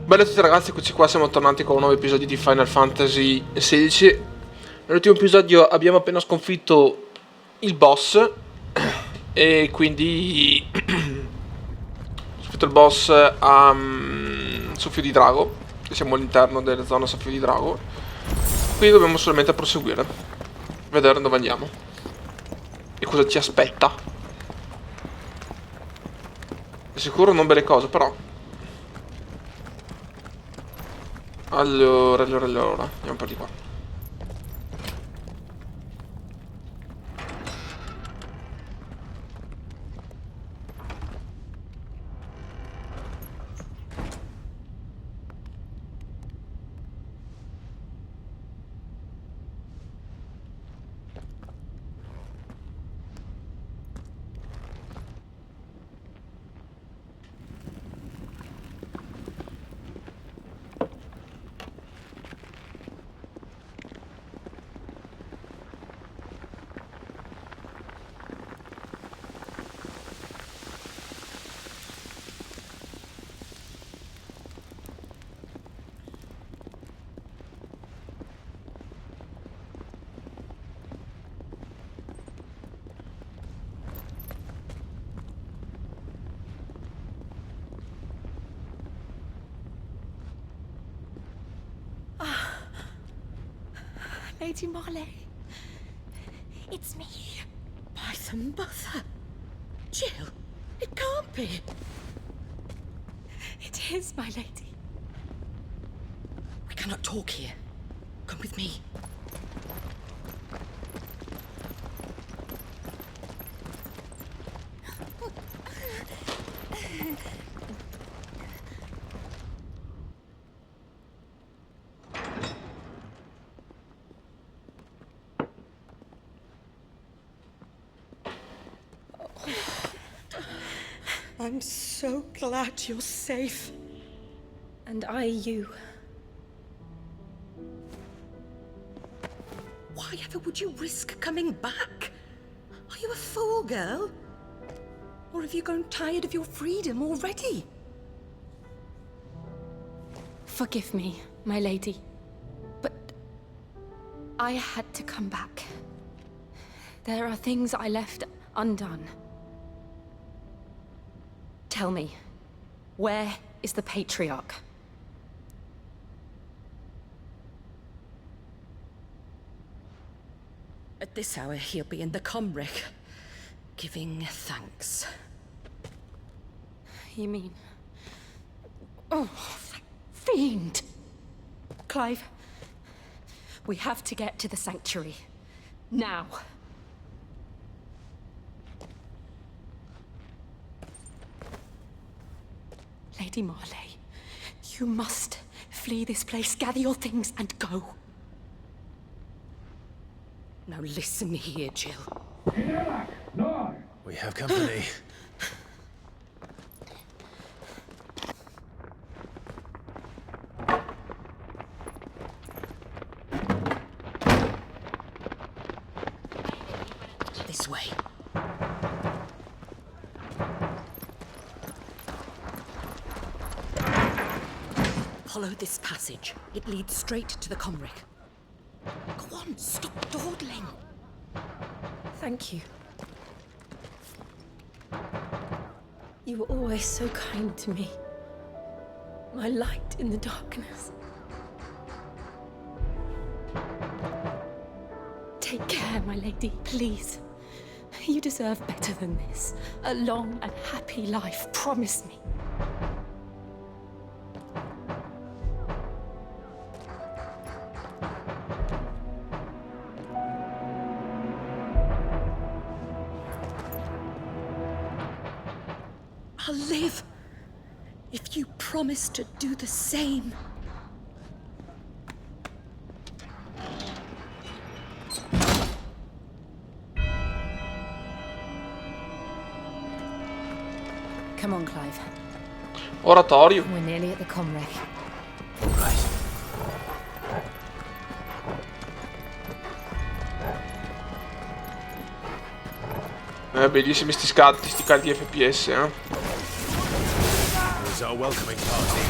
Bella a tutti ragazzi, eccoci qua, siamo tornati con un nuovo episodio di Final Fantasy XVI. Nell'ultimo episodio abbiamo appena sconfitto il boss e quindi sconfitto il boss a Soffio di Drago. Siamo all'interno della zona Soffio di Drago. Quindi dobbiamo solamente proseguire, vedere dove andiamo e cosa ci aspetta. Di sicuro non belle cose, però. Allora, andiamo un po' di qua. Lady Marley, it's me. By the mother. Jill, it can't be. It is, my lady. We cannot talk here. Come with me. I'm so glad you're safe. And I you. Why ever would you risk coming back? Are you a fool, girl? Or have you grown tired of your freedom already? Forgive me, my lady. But I had to come back. There are things I left undone. Tell me, where is the Patriarch? At this hour, he'll be in the Comric, giving thanks. You mean... Oh, that fiend! Clive, we have to get to the sanctuary. Now. Lady Marley, you must flee this place, gather your things, and go. Now listen here, Jill. No. We have company. This way. Follow this passage. It leads straight to the Comric. Go on, stop dawdling. Thank you. You were always so kind to me. My light in the darkness. Take care, my lady, please. You deserve better than this. A long and happy life, promise me. I'll live if you promise to do the same. Come on, Clive. Oratorio. We're nearly at the Comric. All right. Bellissimi sti scatti di FPS, is our welcoming party.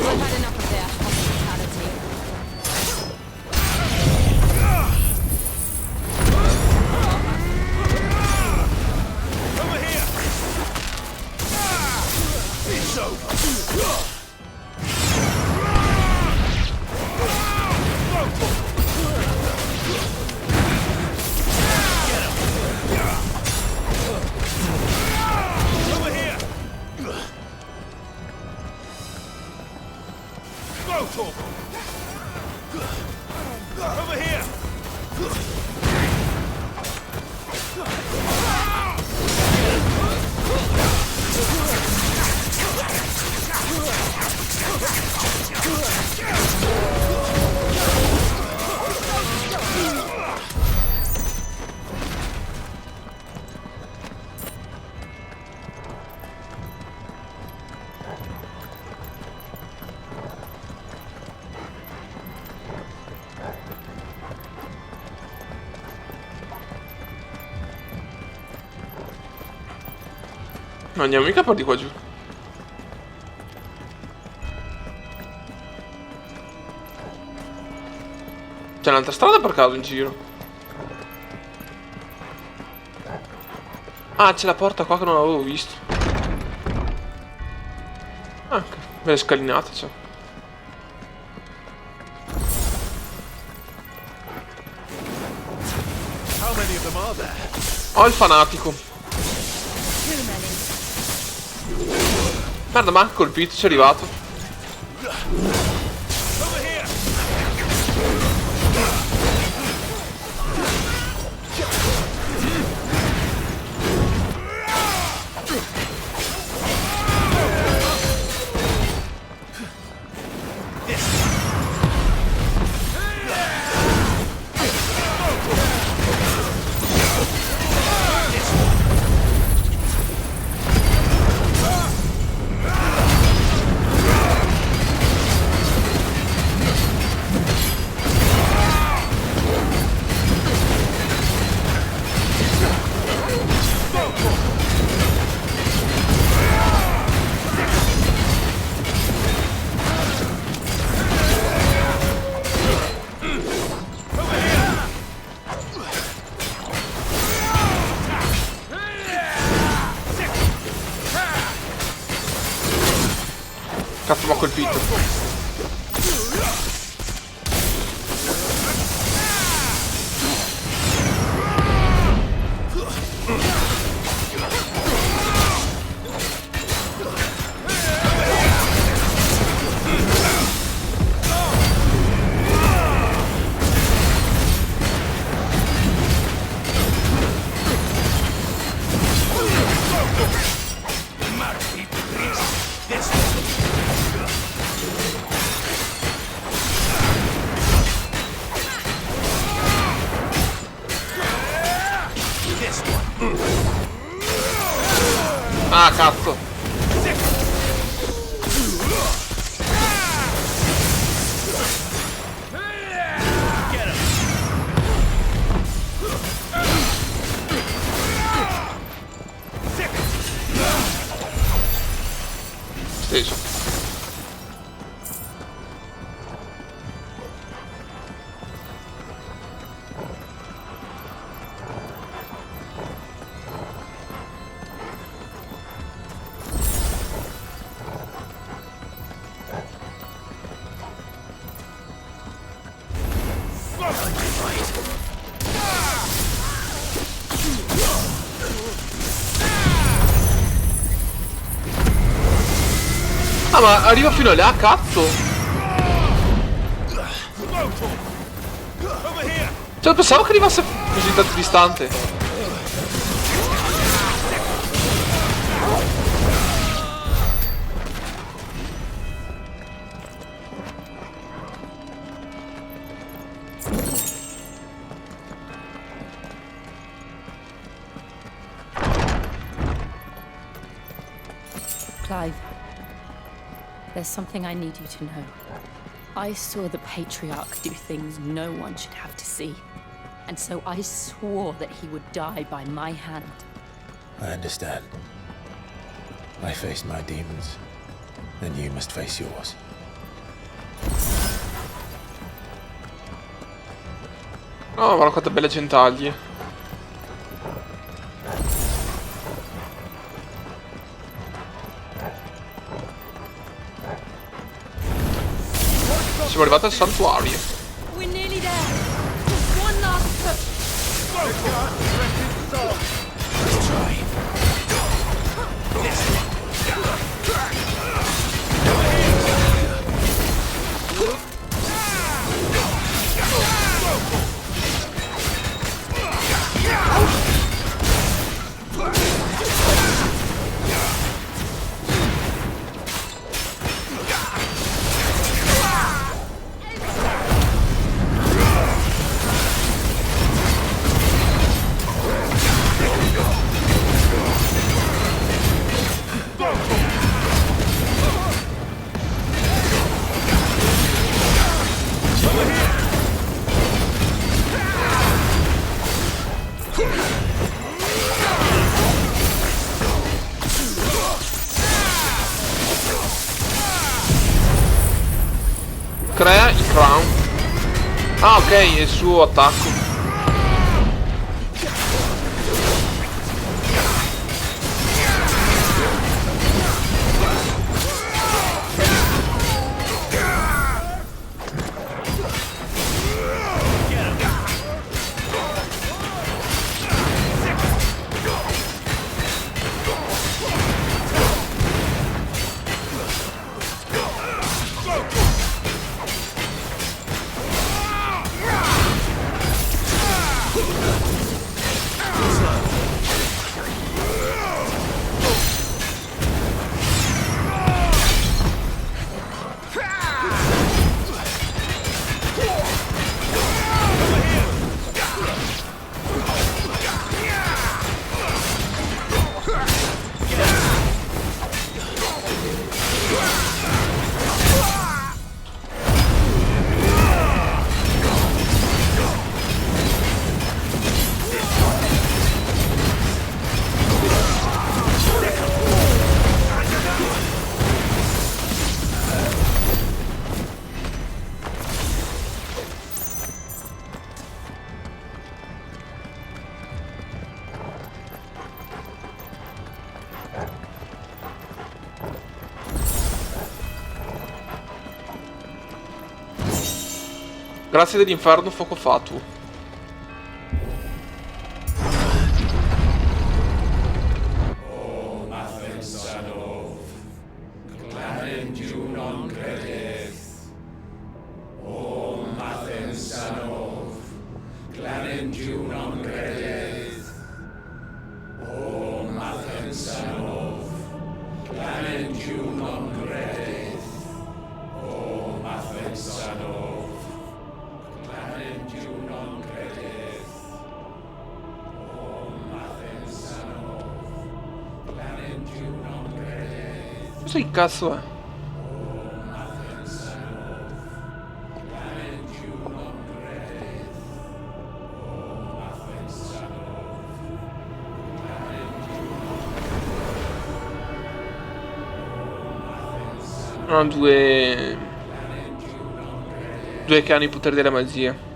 I've had enough of their hospitality. Over here! It's over! Over here! Non andiamo mica per di qua giù. C'è un'altra strada per caso in giro? Ah, c'è la porta qua che non avevo visto. Ah, che belle scalinate c'è. How many of them are there? Ho il fanatico. Guarda, ma ha colpito, ci è arrivato. Over here! Cazzo, mi ha colpito. Ah, cazzo. Steso. Ah, ma arriva fino a là, cazzo! Cioè, pensavo che arrivasse così tanto distante. Clive, there's something I need you to know. I saw the Patriarch do things no one should have to see. And so I swore that he would die by my hand. I understand. I faced my demons. then you must face yours. Oh, guarda quante belle gentaglie. Siamo arrivati al santuario. We're nearly there. Just one last push. Crea il crown. Ah, ok, è il suo attacco. Grazie dell'inferno fuoco fatuo. Cosa che cazzo è? No, due che hanno i poteri della magia.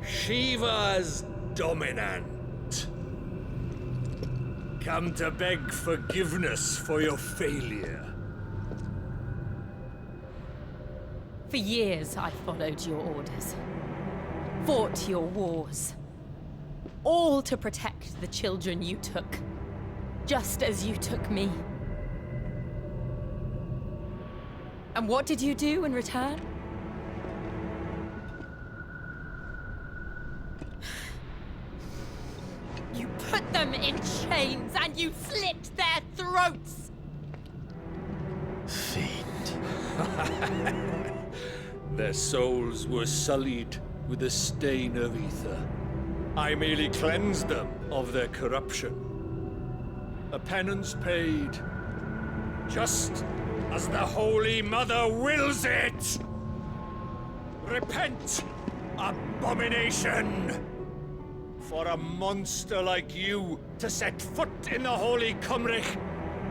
Shiva's dominant. Come to beg forgiveness for your failure. For years, I followed your orders, fought your wars, all to protect the children you took, just as you took me. And what did you do in return? You put them in chains and you slit their throats! Fiend. Their souls were sullied with the stain of ether. I merely cleansed them of their corruption. a penance paid. Just as the Holy Mother wills it! Repent, abomination! For a monster like you to set foot in the Holy Cymric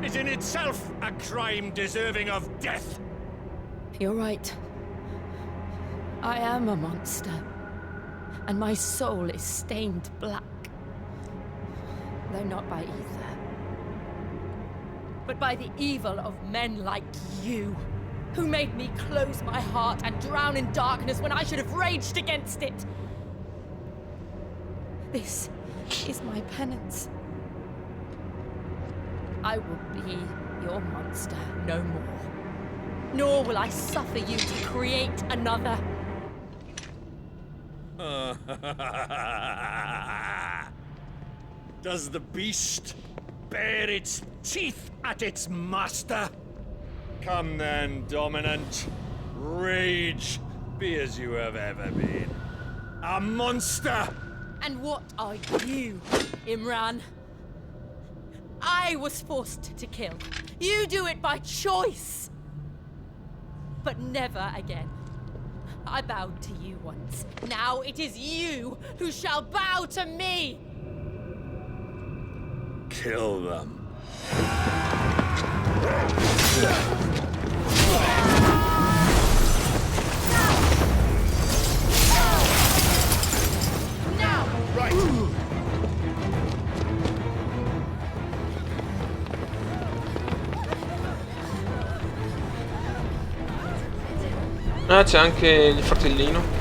is in itself a crime deserving of death. You're right. I am a monster. And my soul is stained black. Though not by ether. But by the evil of men like you, who made me close my heart and drown in darkness when I should have raged against it. This is my penance. I will be your monster no more. Nor will I suffer you to create another. Does the beast bare its teeth at its master? Come then, dominant. Rage, be as you have ever been. A monster! And what are you, Imran? I was forced to kill. You do it by choice. But never again. I bowed to you once. Now it is you who shall bow to me! Kill them. Now! Right! Ah, c'è anche il fratellino.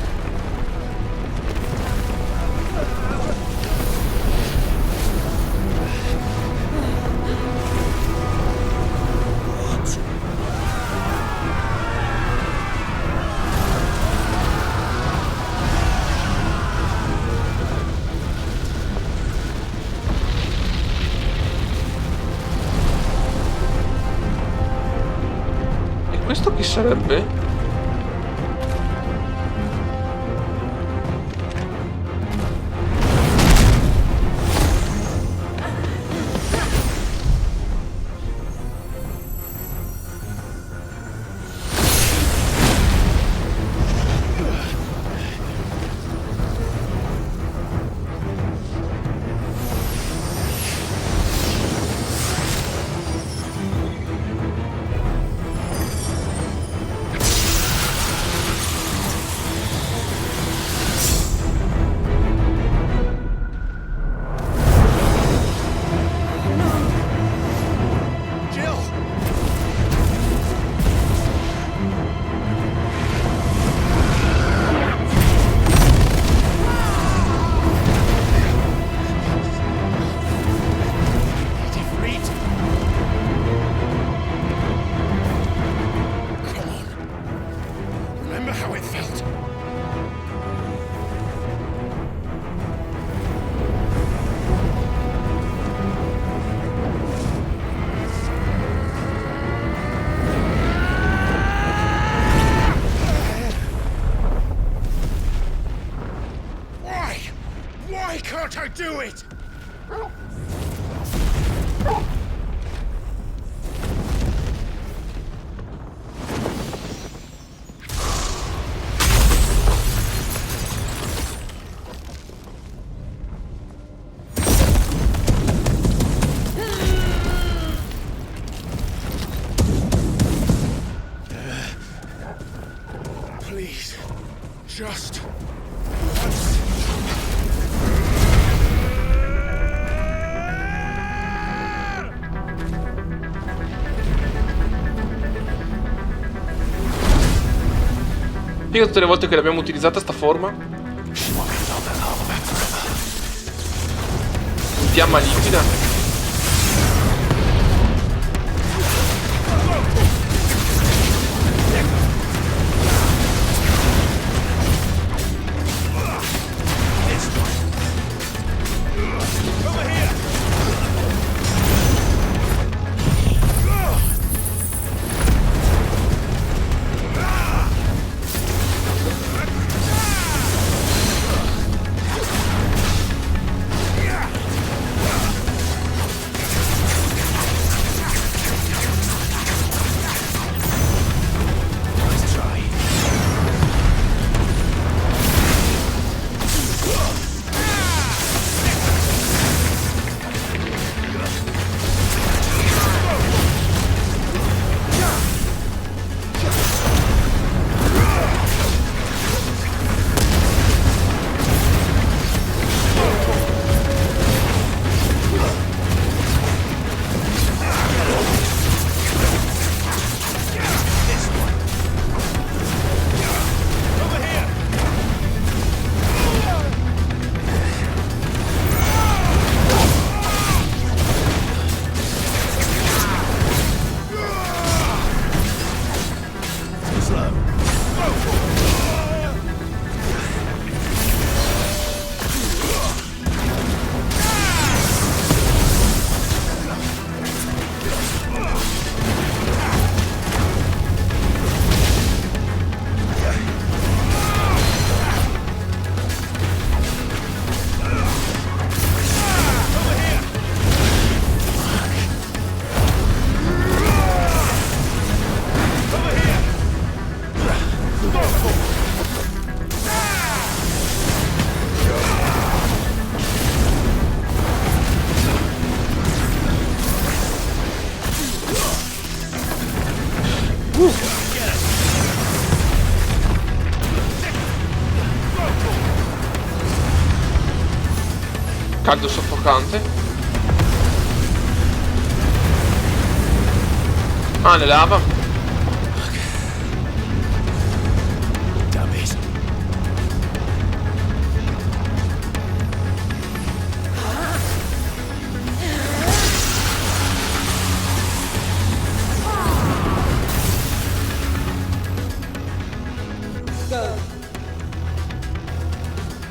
E questo chi sarebbe? Why can't I do it? Please, just once. Figa tutte le volte che l'abbiamo utilizzata sta forma. Fiamma liquida. Caldo soffocante. Ah, ne lava. Damn it.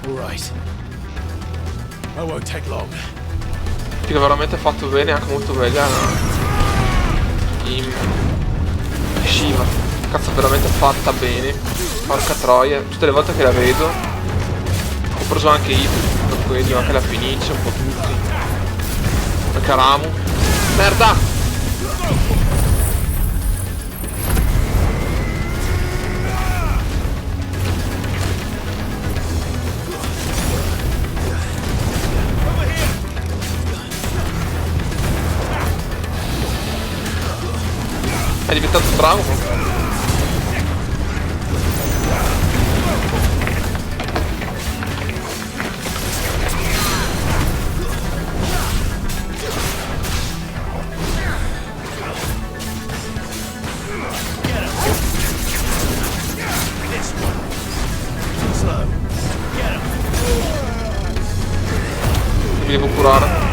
All right. I won't take long. Figa, veramente fatto bene, anche molto bella Shiva. Cazzo, veramente fatta bene. Porca troia, tutte le volte che la vedo. Ho preso anche i per quelli, anche la Fenice, un po' tutti. La Karamu. Merda! È diventato bravo. Mi devo curare.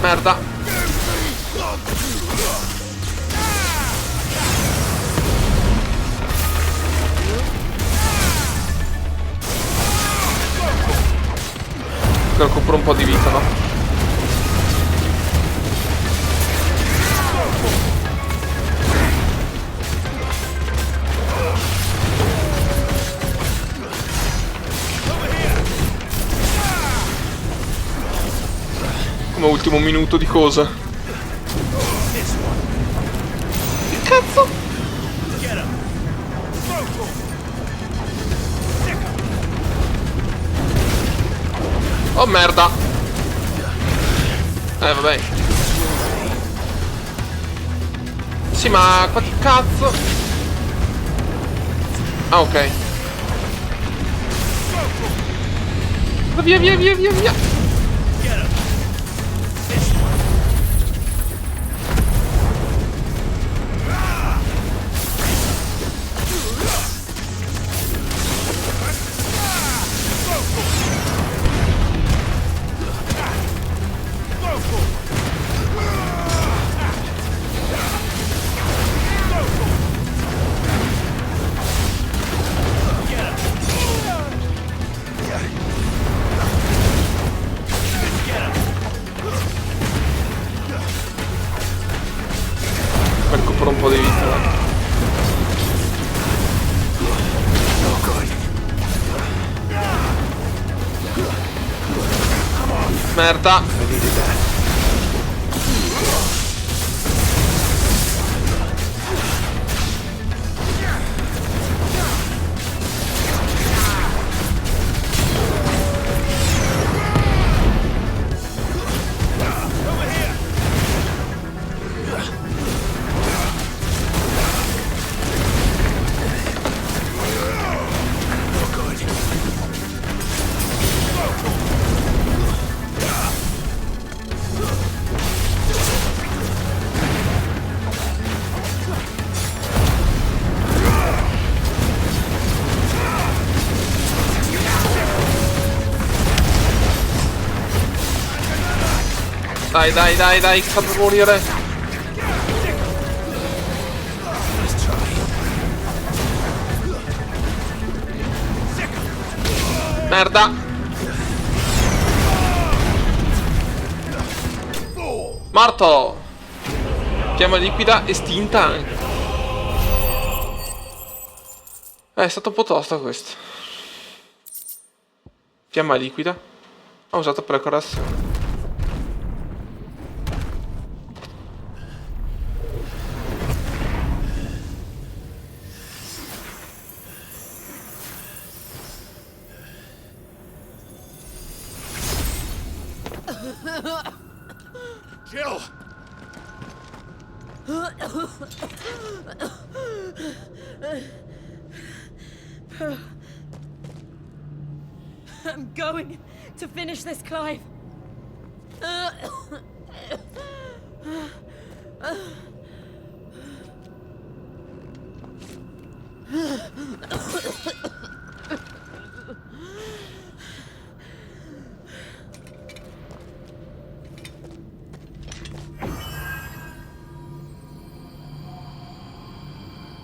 Merda. Recupero un po' di vita, no? Come ultimo minuto di cosa? Che cazzo? Oh merda. Vabbè. Sì, ma qua che cazzo? Ah, ok. Via, via, via, via, via. Recupero un po' di vita, dai. Merda. Dai, dai, dai, dai, che sta per morire. Merda. Morto. Fiamma liquida estinta anche. È stato un po' tosta questo. Fiamma liquida. Ho usato per le correzioni. Jill! I'm going to finish this, Clive.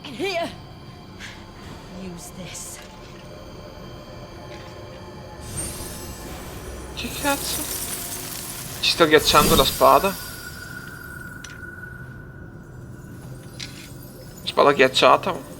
Here. Use this. Che cazzo? Ci sta ghiacciando la spada? Spada ghiacciata.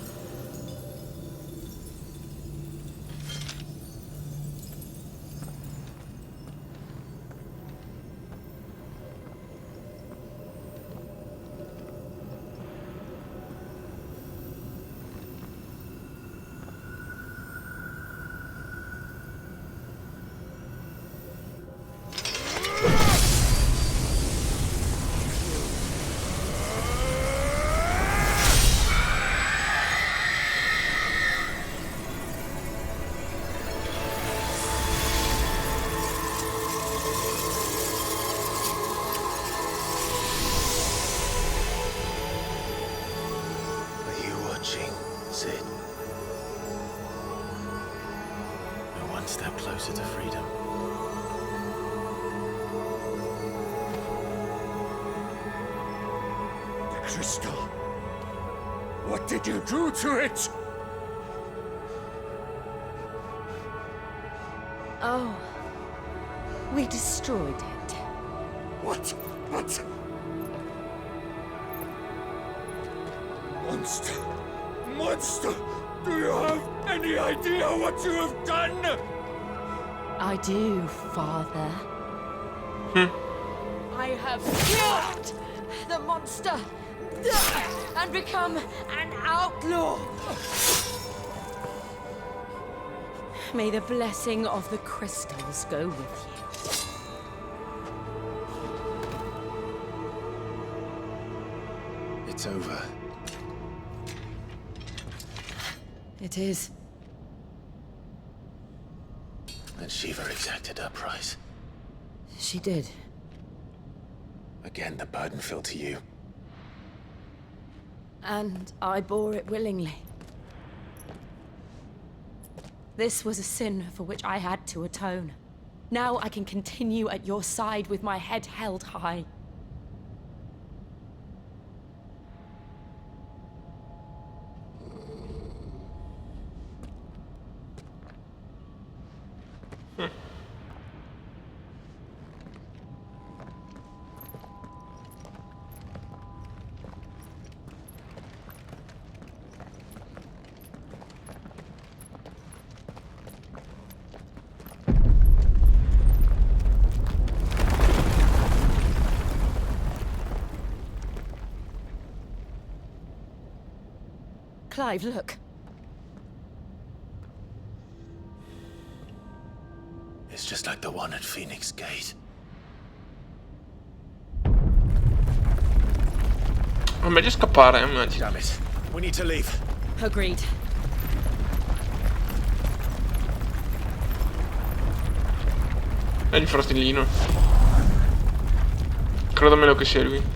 Sid. We're one step closer to freedom. The crystal. What did you do to it? Oh. We destroyed it. What? Monster! Monster! Do you have any idea what you have done? I do, Father. I have killed the monster and become an outlaw. May the blessing of the crystals go with you. It's over. It is. And Shiva exacted her price. She did. Again, the burden fell to you. And I bore it willingly. This was a sin for which I had to atone. Now I can continue at your side with my head held high. Clive, look. It's just like the one at Phoenix Gate. È meglio scappare, immagino. Damn it. We need to leave. Agreed. È il fratellino. Credo meno che sia lui.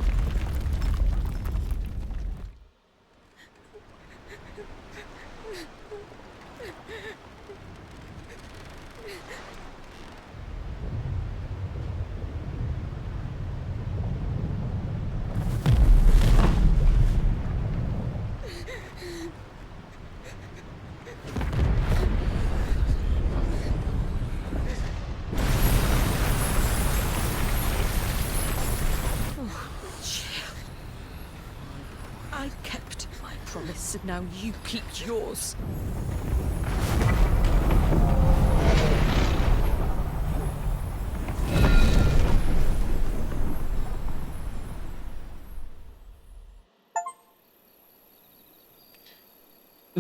I kept my promise, and now you keep yours.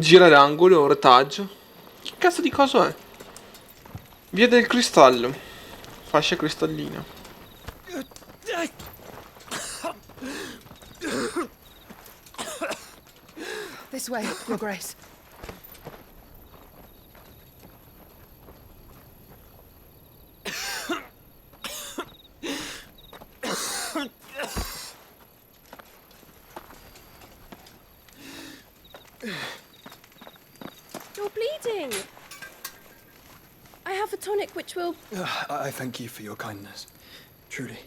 Gira l'angolo, un retaggio. Che cazzo di coso è? Via del cristallo. Fascia cristallina. This way, Your Grace. You're bleeding. I have a tonic which will... I thank you for your kindness, truly.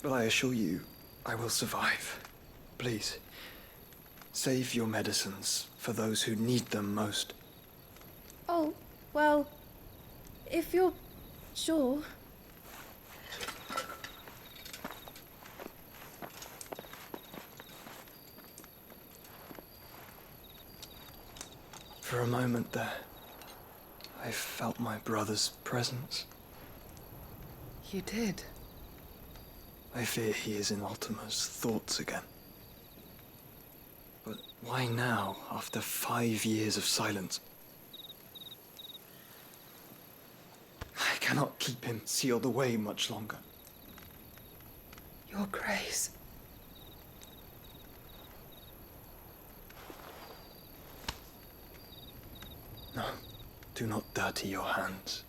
But I assure you, I will survive. Please, save your medicines for those who need them most. Oh, well, if you're sure. For a moment there, I felt my brother's presence. You did? I fear he is in Ultima's thoughts again. But why now, after 5 years of silence? I cannot keep him sealed away much longer. Your Grace. No, do not dirty your hands.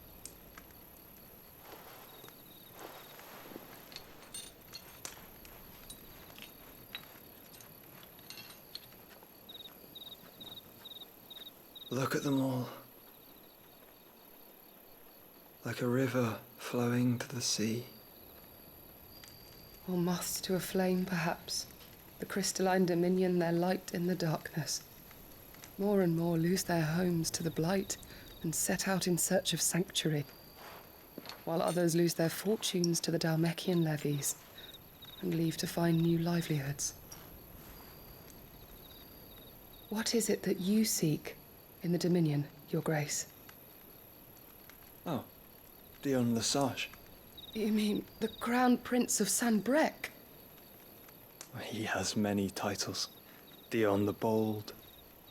Look at them all. Like a river flowing to the sea. Or moths to a flame, perhaps. The crystalline dominion, their light in the darkness. More and more lose their homes to the blight and set out in search of sanctuary, while others lose their fortunes to the Dhalmekian levies and leave to find new livelihoods. What is it that you seek in the Dominion, Your Grace? Oh, Dion Lesage. You mean the Crown Prince of Sanbrec? He has many titles. Dion the Bold,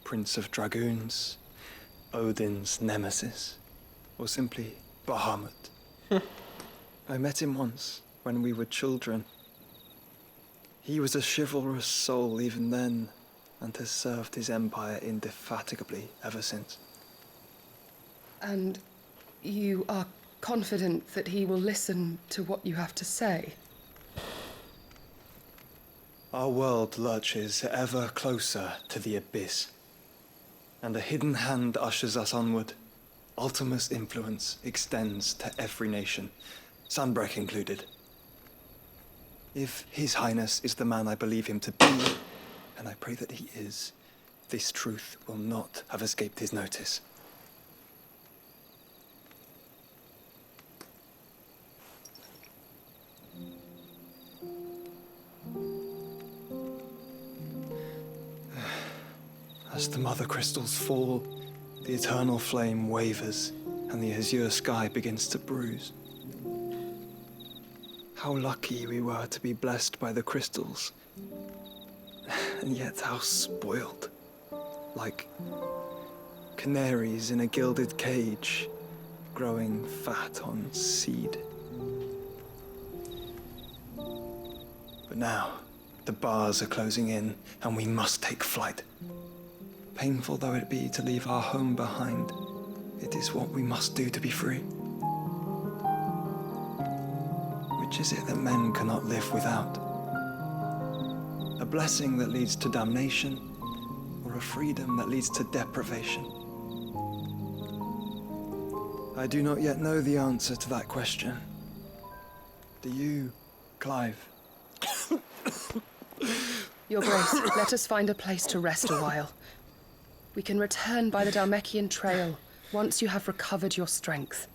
Prince of Dragoons, Odin's Nemesis, or simply Bahamut. I met him once, when we were children. He was a chivalrous soul even then, and has served his empire indefatigably ever since. And you are confident that he will listen to what you have to say? Our world lurches ever closer to the abyss, and a hidden hand ushers us onward. Ultima's influence extends to every nation, Sanbrec included. If His Highness is the man I believe him to be, and I pray that he is, this truth will not have escaped his notice. As the mother crystals fall, the eternal flame wavers, and the azure sky begins to bruise. How lucky we were to be blessed by the crystals, and yet how spoiled. Like canaries in a gilded cage, growing fat on seed. But now, the bars are closing in, and we must take flight. Painful though it be to leave our home behind, it is what we must do to be free. Which is it that men cannot live without? A blessing that leads to damnation, or a freedom that leads to deprivation? I do not yet know the answer to that question. Do you, Clive? Your Grace, let us find a place to rest a while. We can return by the Dhalmekian trail once you have recovered your strength.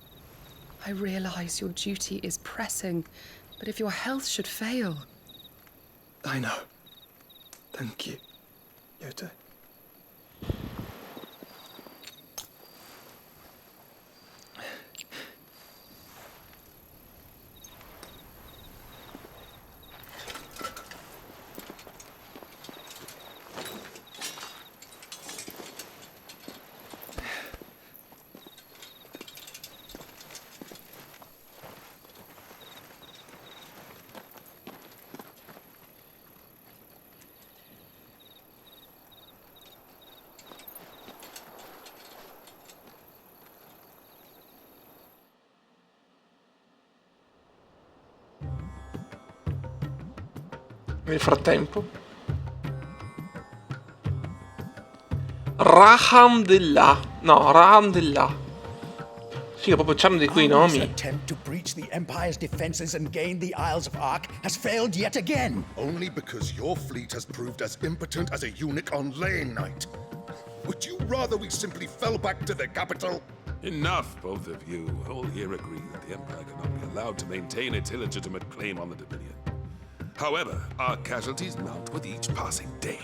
I realize your duty is pressing, but if your health should fail... I know. Thank you, Yote. nel frattempo. Rahamdillah. Sì, è proprio il charm di quei Army's nomi. attempt to breach the Empire's defenses and gain the Isles of Ark has failed yet again. Only because your fleet has proved as impotent as a eunuch on Lane Night. Would you rather we simply fell back to the capital? Enough, both of you. All here agree that the Empire cannot be allowed to maintain its illegitimate claim on the Dominion. However, our casualties mount with each passing day.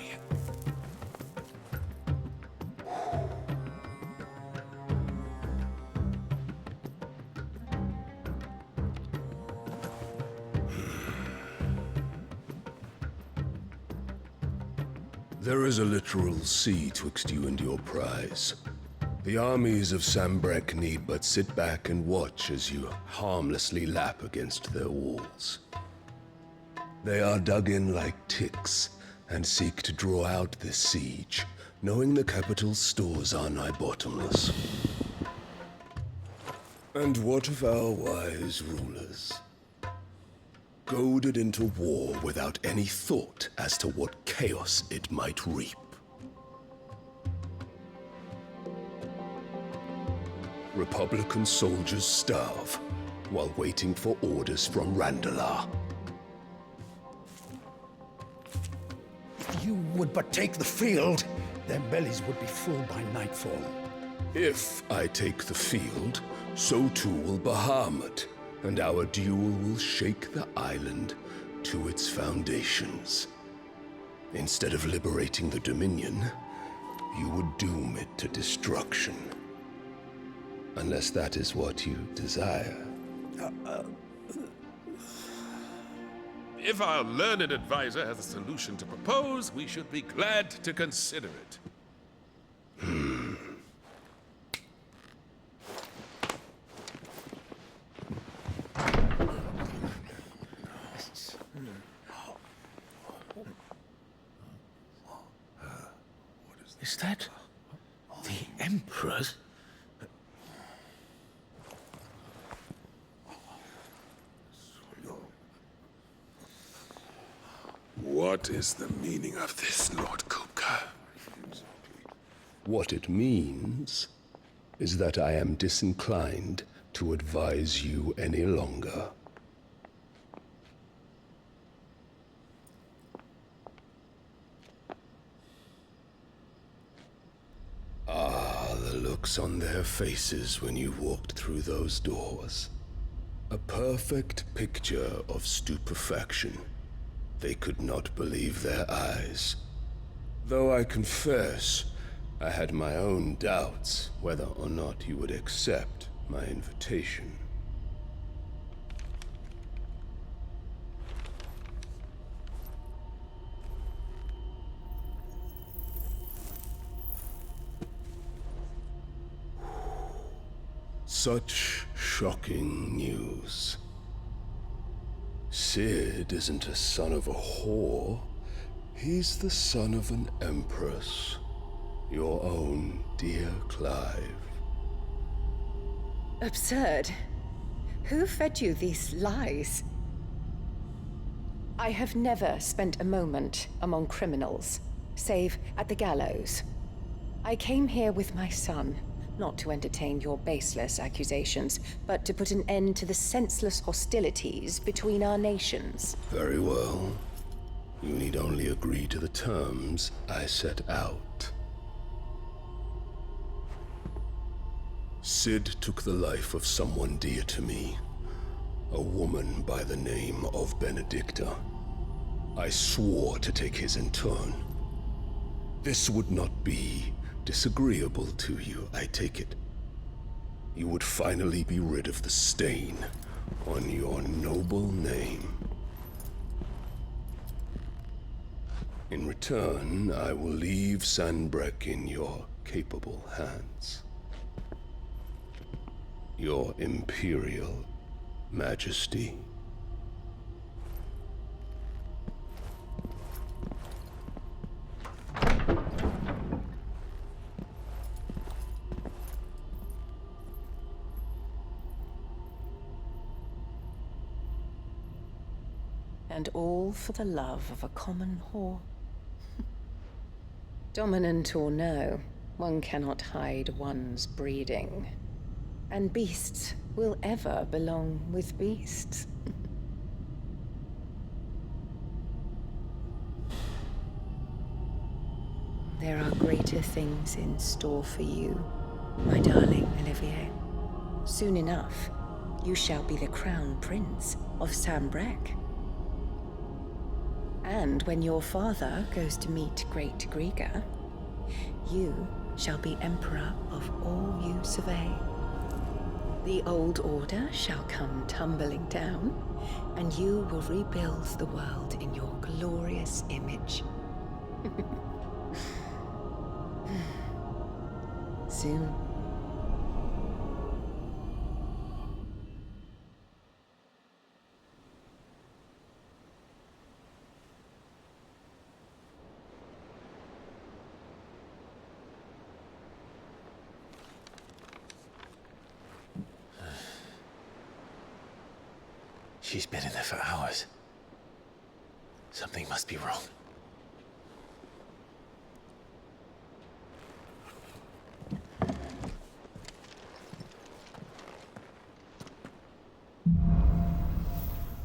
There is a literal sea twixt you and your prize. The armies of Sambrek need but sit back and watch as you harmlessly lap against their walls. They are dug in like ticks and seek to draw out this siege, knowing the capital's stores are nigh bottomless. And what of our wise rulers? Goaded into war without any thought as to what chaos it might reap. Republican soldiers starve while waiting for orders from Randalar. If you would but take the field, their bellies would be full by nightfall. If I take the field, so too will Bahamut, and our duel will shake the island to its foundations. Instead of liberating the Dominion, you would doom it to destruction. Unless that is what you desire. If our learned advisor has a solution to propose, we should be glad to consider it. Is that the Emperor's? What is the meaning of this, Lord Kupka? What it means is that I am disinclined to advise you any longer. The looks on their faces when you walked through those doors. A perfect picture of stupefaction. They could not believe their eyes. Though I confess, I had my own doubts whether or not you would accept my invitation. Such shocking news. Sid isn't a son of a whore. He's the son of an empress. Your own dear Clive. Absurd. Who fed you these lies? I have never spent a moment among criminals, save at the gallows. I came here with my son, not to entertain your baseless accusations, but to put an end to the senseless hostilities between our nations. Very well. You need only agree to the terms I set out. Sid took the life of someone dear to me, a woman by the name of Benedicta. I swore to take his in turn. This would not be disagreeable to you, I take it. You would finally be rid of the stain on your noble name. In return, I will leave Sanbrek in your capable hands. Your Imperial Majesty. And all for the love of a common whore. Dominant or no, one cannot hide one's breeding. And beasts will ever belong with beasts. There are greater things in store for you, my darling Olivier. Soon enough, you shall be the crown prince of Sambrec. And when your father goes to meet Great Griga, you shall be emperor of all you survey. The old order shall come tumbling down, and you will rebuild the world in your glorious image. Soon. She's been in there for hours. Something must be wrong.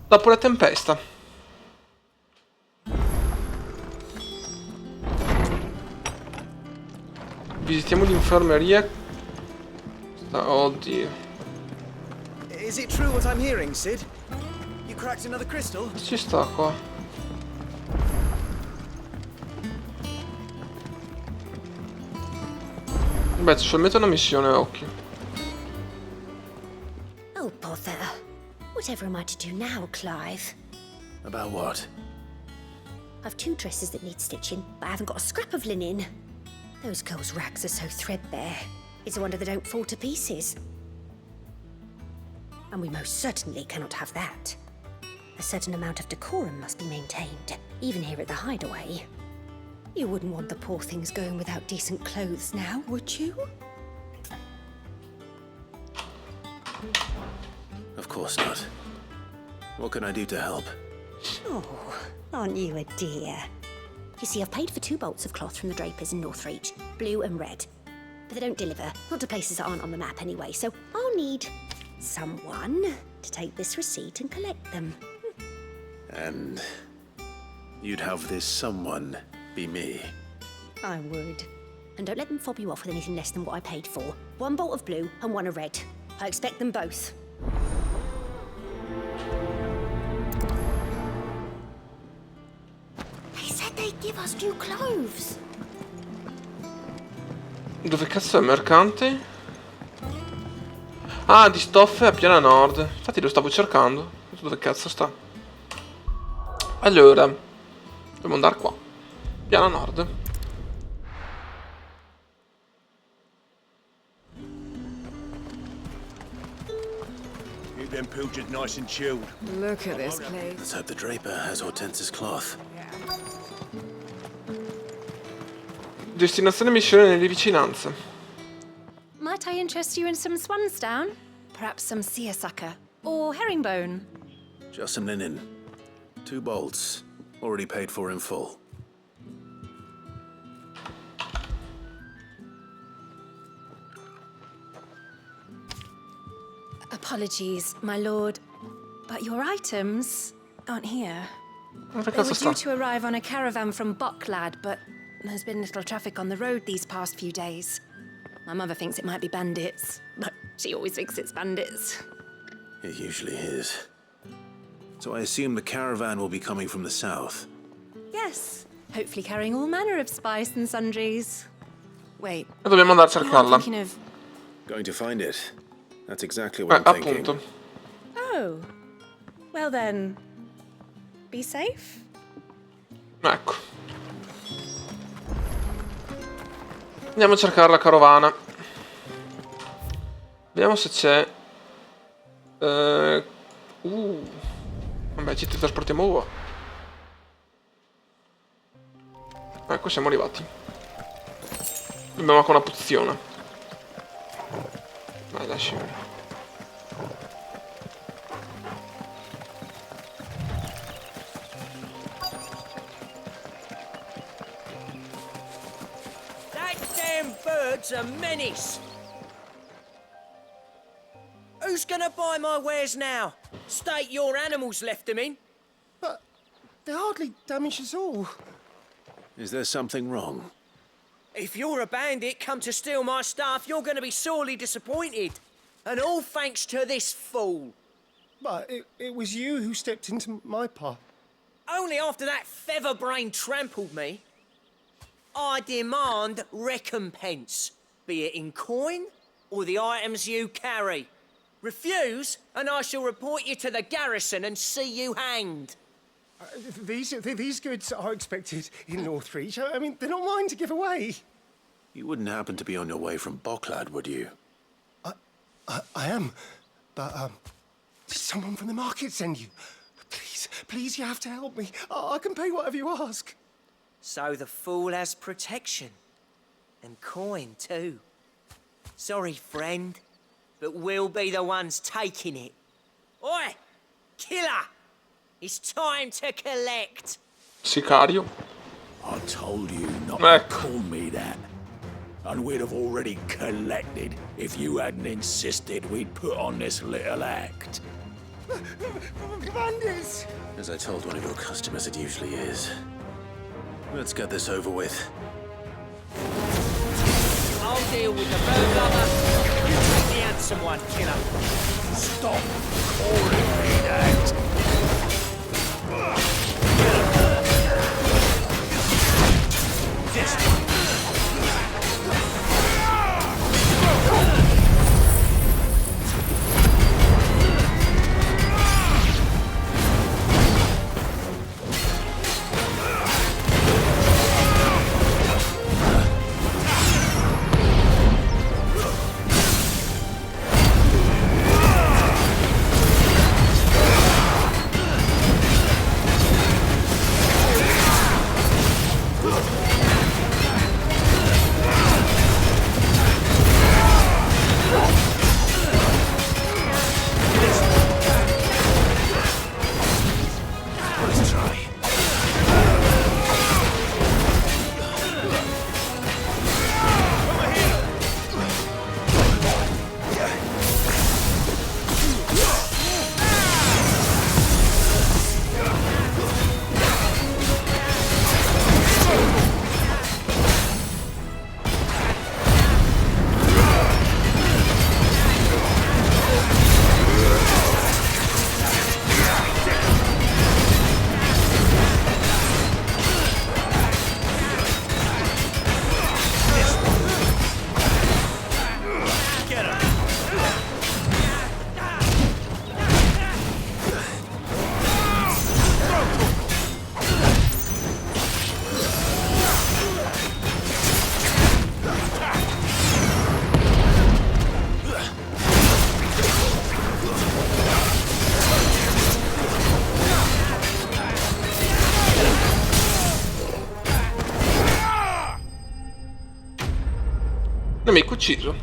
Dopo la tempesta. Visitiamo l'infermeria. Oddio. Is it true what I'm hearing, Sid? You cracked another crystal? Ci sta qua. Beh, c'è solamente una missione, occhio. Oh, bother. Whatever am I to do now, Clive? About what? I've 2 dresses that need stitching, but I haven't got a scrap of linen. Those girls' rags are so threadbare. It's a wonder they don't fall to pieces. And we most certainly cannot have that. A certain amount of decorum must be maintained, even here at the Hideaway. You wouldn't want the poor things going without decent clothes now, would you? Of course not. What can I do to help? Oh, aren't you a dear? You see, I've paid for 2 bolts of cloth from the drapers in Northreach, blue and red. But they don't deliver, not to places that aren't on the map anyway, so I'll need someone to take this receipt and collect them. And you'd have this someone be me? I would. And don't let them fob you off with anything less than what I paid for. 1 bolt of blue and 1 of red. I expect them both. They said they'd give us new clothes. Dove cazzo è il mercante? Ah, di stoffe a Piana Nord. Infatti lo stavo cercando. Dove cazzo sta? Allora, dobbiamo andare qua. Piana Nord. Keep them pilchards nice and chilled. Look at this place. Let's hope the draper has Hortense's cloth. Destinazione missione nelle vicinanze. Might I interest you in some swansdown? Perhaps some seersucker or herringbone? Just some linen. 2 bolts. Already paid for in full. Apologies, my lord, but your items aren't here. Dove They cazzo were sta? due to arrive on a caravan from Bucklad, but there's been little traffic on the road these past few days. My mother thinks it might be bandits, but she always thinks it's bandits. It usually is. So I assume the caravan will be coming from the south. Yes, hopefully carrying all manner of spice and sundries. Wait, E dobbiamo andare a you aren't cercarla. thinking of... Going to find it. That's exactly what I'm thinking. Appunto. Oh, well then, be safe. Ecco. Andiamo a cercare la carovana. Vediamo se c'è. Vabbè, ci trasportiamo qua. Ecco, siamo arrivati. Abbiamo anche una pozione. Vai, lasci. lad's a menace. Who's gonna buy my wares now? State your animals left them in. But they hardly damage us all. Is there something wrong? If you're a bandit come to steal my stuff, you're gonna be sorely disappointed. And all thanks to this fool. But it was you who stepped into my path. Only after that feather-brain trampled me. I demand recompense, be it in coin or the items you carry. Refuse, and I shall report you to the garrison and see you hanged. These goods are expected in Northreach. I mean, they're not mine to give away. You wouldn't happen to be on your way from Bocklad, would you? I am, but did someone from the market send you? Please, you have to help me. I can pay whatever you ask. So the fool has protection. And coin, too. Sorry, friend, but we'll be the ones taking it. Oi! Killer! It's time to collect. Sicario. I told you not to call me that. And we'd have already collected if you hadn't insisted we'd put on this little act. Bandits! As I told one of your customers, it usually is. Let's get this over with. I'll deal with the bird lover. You take the handsome one, killer. Stop calling me that. Nemico ucciso.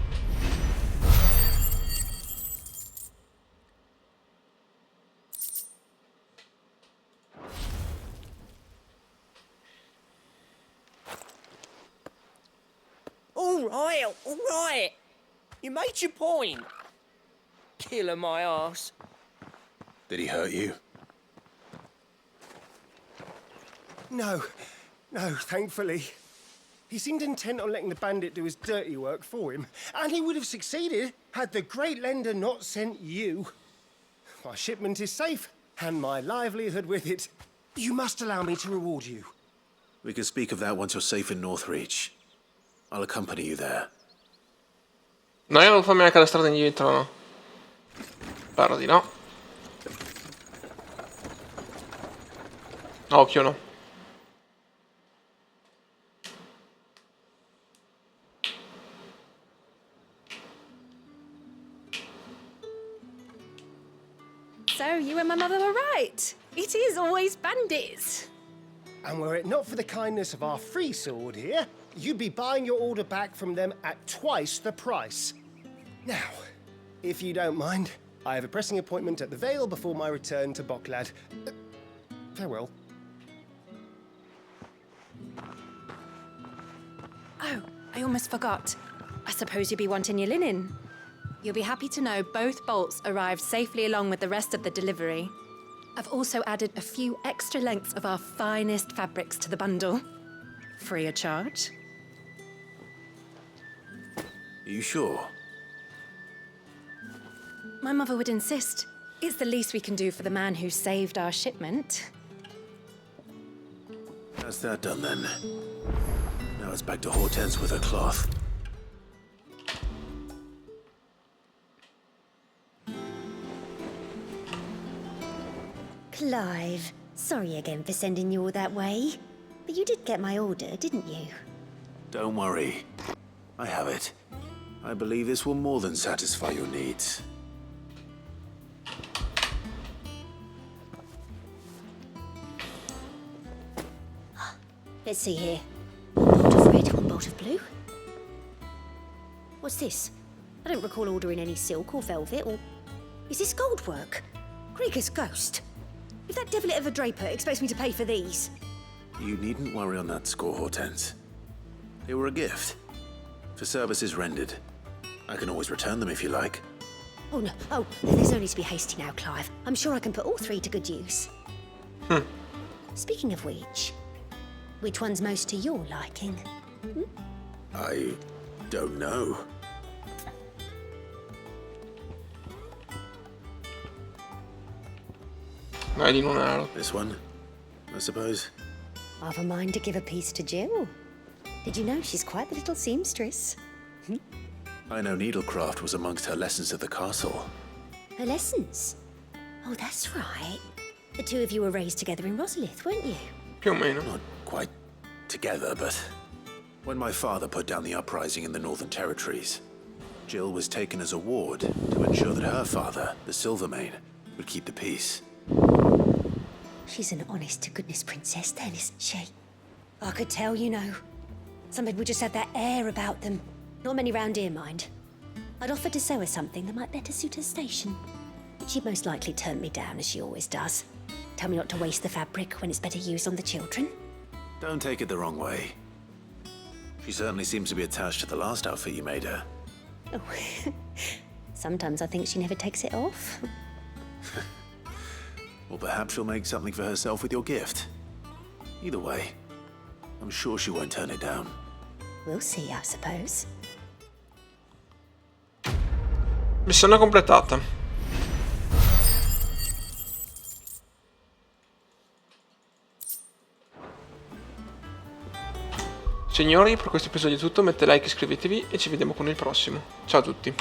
All right. You made your point. Killer my ass. Did he hurt you? No, thankfully. He seemed intent on letting the bandit do his dirty work for him, and he would have succeeded had the great lender not sent you. My shipment is safe, and my livelihood with it. You must allow me to reward you. We can speak of that once you're safe in Northreach. I'll accompany you there. No, io non fammi neanche la strada indietro, no? Spero di no. Occhio, no. So you and my mother were right. It is always bandits. And were it not for the kindness of our free sword here, you'd be buying your order back from them at twice the price. Now, if you don't mind, I have a pressing appointment at the Vale before my return to Bocklad. Farewell. Oh, I almost forgot. suppose you'll be wanting your linen. You'll be happy to know both bolts arrived safely along with the rest of the delivery. I've also added a few extra lengths of our finest fabrics to the bundle. Free of charge. Are you sure? My mother would insist. It's the least we can do for the man who saved our shipment. That's that done then. Now it's back to Hortense with her cloth. Clive, sorry again for sending you all that way. But you did get my order, didn't you? Don't worry. I have it. I believe this will more than satisfy your needs. Let's see here. One bolt of red, one bolt of blue. What's this? I don't recall ordering any silk or velvet or... Is this gold work? Krieger's ghost. If that devilit of a draper expects me to pay for these... You needn't worry on that score, Hortense. They were a gift. For services rendered. I can always return them if you like. Oh no, oh, there's no need to be hasty now, Clive. I'm sure I can put all three to good use. Speaking of which one's most to your liking? I don't know. This one, I suppose. I've a mind to give a piece to Jill. Did you know she's quite the little seamstress? I know needlecraft was amongst her lessons at the castle. Her lessons? Oh, that's right. The two of you were raised together in Rosalith, weren't you? Più o meno. Not quite together, but when my father put down the uprising in the Northern Territories, Jill was taken as a ward to ensure that her father, the Silvermane, would keep the peace. She's an honest-to-goodness princess then, isn't she? I could tell, you know. Some people just have that air about them. Not many round here, mind. I'd offered to sew her something that might better suit her station. But she'd most likely turn me down, as she always does. Tell me not to waste the fabric when it's better used on the children. Don't take it the wrong way. She certainly seems to be attached to the last outfit you made her. Oh, sometimes I think she never takes it off. Or perhaps she'll make something for herself with your gift. Either way, I'm sure she won't turn it down. We'll see, I suppose. Missione completata. Signori, per questo episodio è tutto, mettete like, iscrivetevi e ci vediamo con il prossimo. Ciao a tutti.